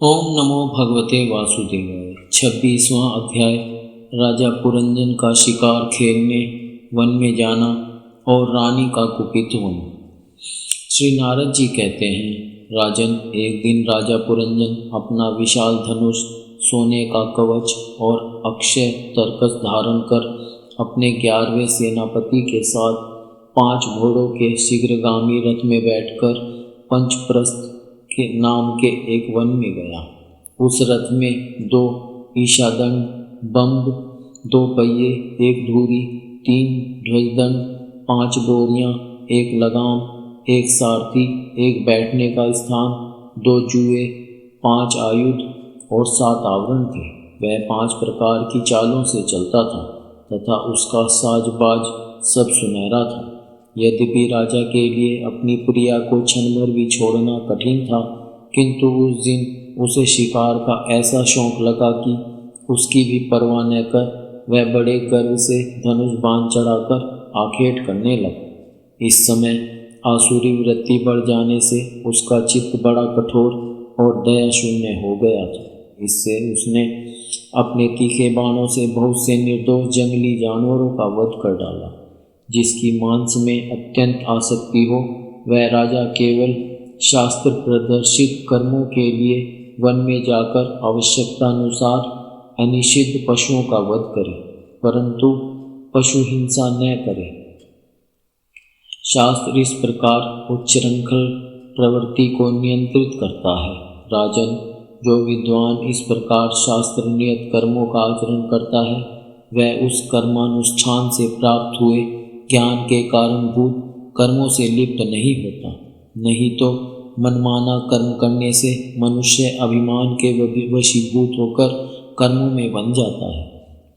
ओम नमो भगवते वासुदेवाय। 26वां अध्याय। राजा पुरंजन का शिकार खेलने वन में जाना और रानी का कुपित होना। श्री नारद जी कहते हैं, राजन, एक दिन राजा पुरंजन अपना विशाल धनुष, सोने का कवच और अक्षय तरकस धारण कर अपने 11वें सेनापति के साथ 5 घोड़ों के शीघ्रगामी रथ में बैठकर पंचप्रस्थ के नाम के एक वन में गया। उस रथ में 2 ईशादंड, बम्ब, 2 पहिए, 1 धूरी, 3 ध्वजदंड, 5 डोरियां, 1 लगाम, 1 सारथी, 1 बैठने का स्थान, 2 जुए, 5 आयुध और 7 आवरण थे। वह 5 प्रकार की चालों से चलता था तथा उसका साजबाज सब सुनहरा था। यद्यपि राजा के लिए अपनी प्रिया को क्षण भर भी छोड़ना कठिन था, किंतु उस दिन उसे शिकार का ऐसा शौक लगा कि उसकी भी परवाह न कर वह बड़े गर्व से धनुष बाण चढ़ाकर आखेट करने लगा। इस समय आसुरी वृत्ति बढ़ जाने से उसका चित्त बड़ा कठोर और दया शून्य हो गया था। इससे उसने अपने तीखे बाणों से बहुत से निर्दोष जंगली जानवरों का वध कर डाला। जिसकी मांस में अत्यंत आसक्ति हो, वह राजा केवल शास्त्र प्रदर्शित कर्मों के लिए वन में जाकर आवश्यकतानुसार अनिषिद्ध पशुओं का वध करे, परंतु पशु हिंसा न करे। शास्त्र इस प्रकार उच्चृंखल प्रवृत्ति को नियंत्रित करता है। राजन, जो विद्वान इस प्रकार शास्त्र नियत कर्मों का आचरण करता है, वह उस कर्मानुष्ठान से प्राप्त हुए ज्ञान के कारणभूत कर्मों से लिप्त नहीं होता। नहीं तो मनमाना कर्म करने से मनुष्य अभिमान के वशीभूत होकर कर्मों में बन जाता है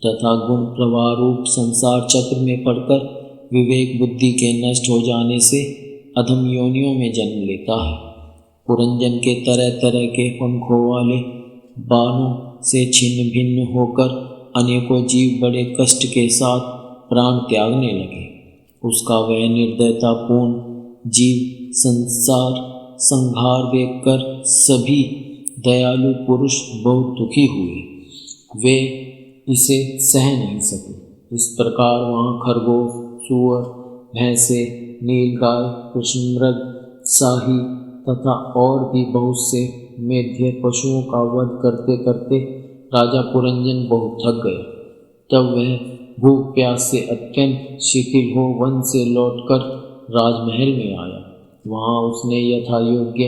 तथा गुण प्रवाह रूप संसार चक्र में पड़कर विवेक बुद्धि के नष्ट हो जाने से अधम योनियों में जन्म लेता है। पुरंजन के तरह तरह के पंखों वाले बाणों से छिन्न भिन्न होकर अनेकों जीव बड़े कष्ट के साथ प्राण त्यागने लगे। उसका वह निर्दयतापूर्ण जीव संसार संहार देखकर सभी दयालु पुरुष बहुत दुखी हुए। वे इसे सह नहीं सके। इस प्रकार वहाँ खरगोश, सूअर, भैंसे, नीलगाय, कृष्णमृग, शाही तथा और भी बहुत से मेढ़े पशुओं का वध करते करते राजा पुरंजन बहुत थक गया। तब वह भूख प्यास से अत्यंत शिथिल हो वन से लौटकर राजमहल में आया। वहाँ उसने यथायोग्य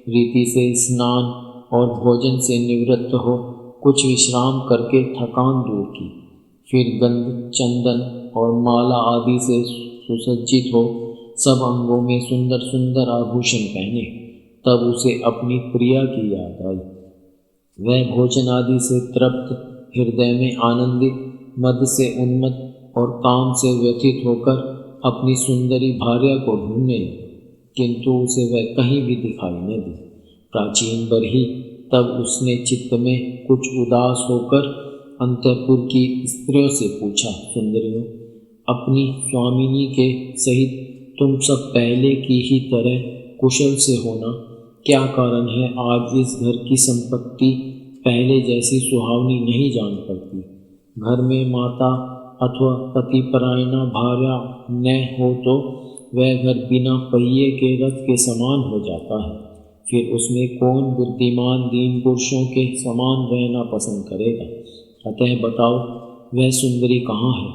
रीति से स्नान और भोजन से निवृत्त हो कुछ विश्राम करके थकान दूर की। फिर गंध, चंदन और माला आदि से सुसज्जित हो सब अंगों में सुंदर सुंदर आभूषण पहने। तब उसे अपनी प्रिया की याद आई। वह भोजन आदि से तृप्त, हृदय में आनंदित, मद से उन्मत्त और काम से व्यथित होकर अपनी सुंदरी भार्या को ढूंढने लगी, किंतु उसे वह कहीं भी दिखाई न दी। प्राचीन बरही तब उसने चित्त में कुछ उदास होकर अंतःपुर की स्त्रियों से पूछा, सुंदरियों, अपनी स्वामिनी के सहित तुम सब पहले की ही तरह कुशल से होना, क्या कारण है आज इस घर की संपत्ति पहले जैसी सुहावनी नहीं जान पड़ती। घर में माता अथवा पतिपरायणा भार्या न हो तो वह घर बिना पहिए के रथ के समान हो जाता है। फिर उसमें कौन बुद्धिमान दीन पुरुषों के समान रहना पसंद करेगा। अतः बताओ, वह सुंदरी कहाँ है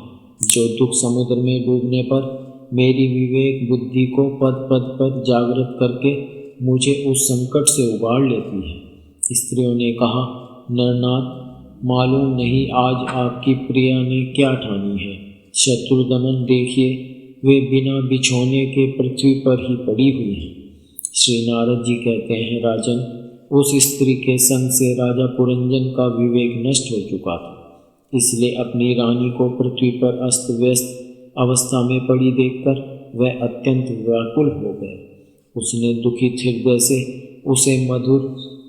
जो दुख समुद्र में डूबने पर मेरी विवेक बुद्धि को पद पद पर जागृत करके मुझे उस संकट से उबार लेती है। स्त्रियों ने कहा, नरनाथ, मालूम नहीं आज आपकी प्रिया ने क्या ठानी है। शत्रुदमन देखिए, वे बिना बिछोने के पृथ्वी पर ही पड़ी हुई हैं। श्री नारद जी कहते हैं, राजन, उस स्त्री के संग से राजा पुरंजन का विवेक नष्ट हो चुका था, इसलिए अपनी रानी को पृथ्वी पर अस्त व्यस्त अवस्था में पड़ी देखकर वह अत्यंत व्याकुल हो गया। उसने दुखित हृदय से उसे मधुर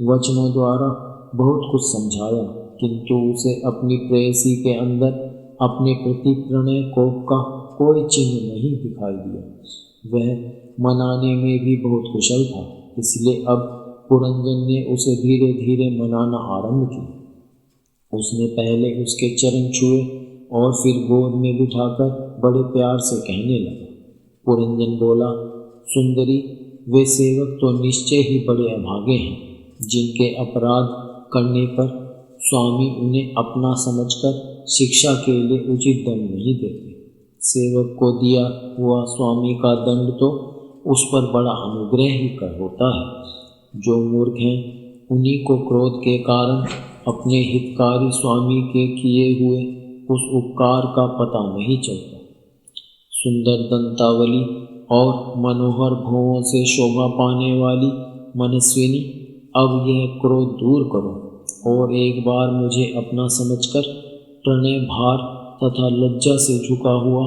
वचनों द्वारा बहुत कुछ समझाया, किंतु उसे अपनी प्रेयसी के अंदर अपने प्रति प्रणय को का कोई चिन्ह नहीं दिखाई दिया। वह मनाने में भी बहुत कुशल था, इसलिए अब पुरंजन ने उसे धीरे धीरे मनाना आरंभ किया। उसने पहले उसके चरण छुए और फिर गोद में बिठाकर बड़े प्यार से कहने लगा। पुरंजन बोला, सुंदरी, वे सेवक तो निश्चय ही बड़े अभागे हैं जिनके अपराध करने पर स्वामी उन्हें अपना समझकर शिक्षा के लिए उचित दंड नहीं देते। सेवक को दिया हुआ स्वामी का दंड तो उस पर बड़ा अनुग्रह ही कर होता है। जो मूर्ख हैं उन्हीं को क्रोध के कारण अपने हितकारी स्वामी के किए हुए उस उपकार का पता नहीं चलता। सुंदर दंतावली और मनोहर भुवों से शोभा पाने वाली मनस्विनी, अब यह क्रोध दूर करो और एक बार मुझे अपना समझकर प्रणय भार तथा लज्जा से झुका हुआ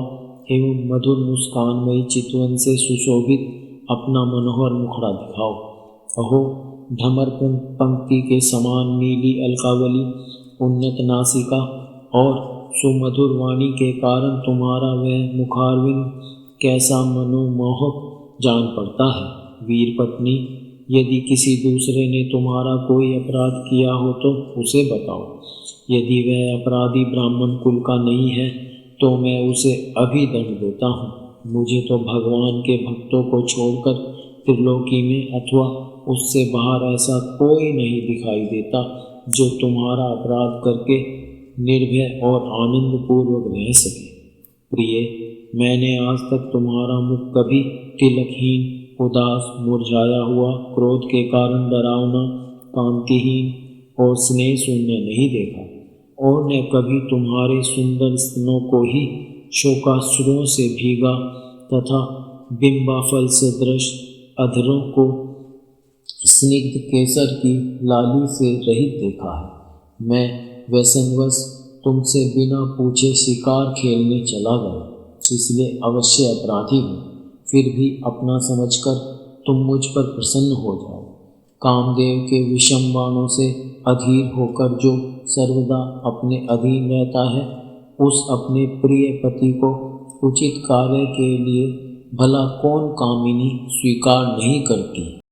एवं मधुर मुस्कानमयी चितवन से सुशोभित अपना मनोहर मुखड़ा दिखाओ। अहो, ढमर पंक्ति के समान नीली अलकावली, उन्नत नासिका और सुमधुर वाणी के कारण तुम्हारा वह मुखारविंद कैसा मनोमोहक जान पड़ता है। वीर पत्नी, यदि किसी दूसरे ने तुम्हारा कोई अपराध किया हो तो उसे बताओ। यदि वह अपराधी ब्राह्मण कुल का नहीं है तो मैं उसे अभी दंड देता हूँ। मुझे तो भगवान के भक्तों को छोड़कर त्रिलोकी में अथवा उससे बाहर ऐसा कोई नहीं दिखाई देता जो तुम्हारा अपराध करके निर्भय और आनंद पूर्वक रह सके। प्रिय, मैंने आज तक तुम्हारा मुख कभी तिलकहीन, उदास, मुरझाया हुआ, क्रोध के कारण डरावना, कांतिहीन और स्नेह शून्य नहीं देखा और न कभी तुम्हारे सुंदर स्तनों को ही शोकाश्रुओं से भीगा तथा बिंबाफल सदृश अधरों को स्निग्ध केसर की लाली से रहित देखा है। मैं व्यसनवश तुमसे बिना पूछे शिकार खेलने चला गया, इसलिए अवश्य अपराधी हूँ। फिर भी अपना समझकर तुम मुझ पर प्रसन्न हो जाओ। कामदेव के विषम बाणों से अधीर होकर जो सर्वदा अपने अधीन रहता है, उस अपने प्रिय पति को उचित कार्य के लिए भला कौन कामिनी स्वीकार नहीं करती।